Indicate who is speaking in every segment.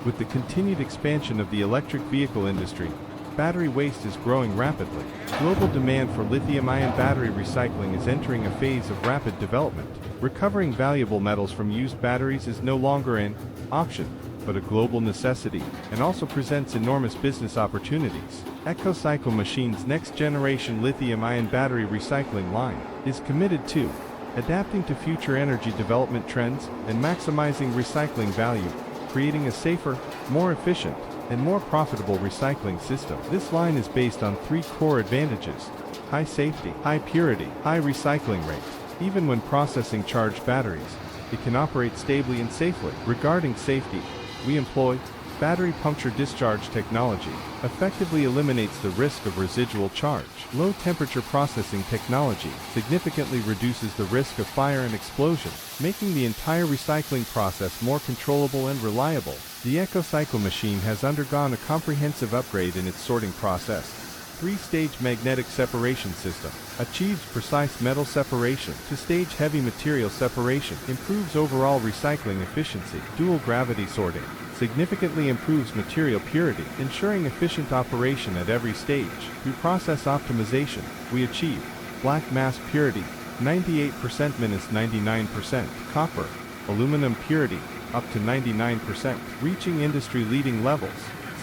Speaker 1: With the continued expansion of the electric vehicle industry, battery waste is growing rapidly. Global demand for lithium-ion battery recycling is entering a phase of rapid development. Recovering valuable metals from used batteries is no longer an option, but a global necessity, and also presents enormous business opportunities. EcoCycle Machine's next-generation lithium-ion battery recycling line is committed to adapting to future energy development trends and maximizing recycling value, creating a safer, more efficient, and more profitable recycling system. This line is based on three core advantages: high safety, high purity, high recycling rate. Even when processing charged batteries, it can operate stably and safely. Regarding safety, we employ battery puncture discharge technology, effectively eliminates the risk of residual charge. Low temperature processing technology significantly reduces the risk of fire and explosion, making the entire recycling process more controllable and reliable. The EcoCycle machine has undergone a comprehensive upgrade in its sorting process. Three-stage magnetic separation system achieves precise metal separation to stage heavy material separation, improves overall recycling efficiency. Dual gravity sorting significantly improves material purity, ensuring efficient operation at every stage. Through process optimization, we achieve black mass purity 98% minus 99%, copper, aluminum purity up to 99%, reaching industry-leading levels,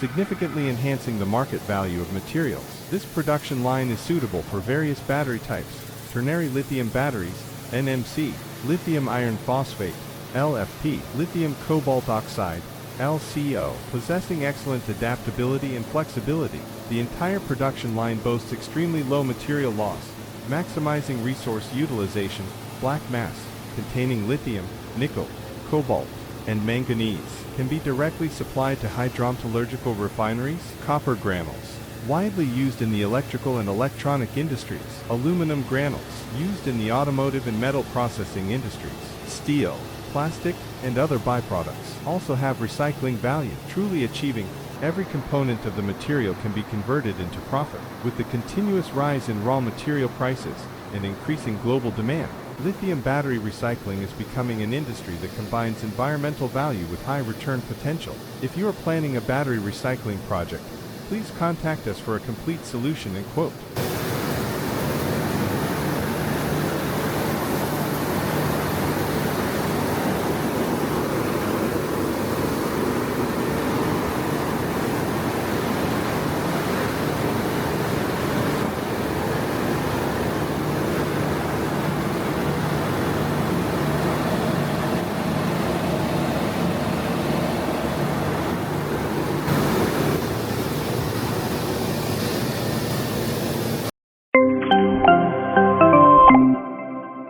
Speaker 1: significantly enhancing the market value of materials. This production line is suitable for various battery types: ternary lithium batteries, NMC, lithium iron phosphate, LFP, lithium cobalt oxide, LCO, possessing excellent adaptability and flexibility. The entire production line boasts extremely low material loss, maximizing resource utilization. Black mass, containing lithium, nickel, cobalt, and manganese, can be directly supplied to hydrometallurgical refineries. Copper granules, widely used in the electrical and electronic industries. Aluminum granules, used in the automotive and metal processing industries. Steel, plastic, and other byproducts also have recycling value, truly achieving every component of the material can be converted into profit. With the continuous rise in raw material prices and increasing global demand, lithium battery recycling is becoming an industry that combines environmental value with high return potential. If you are planning a battery recycling project, please contact us for a complete solution and quote.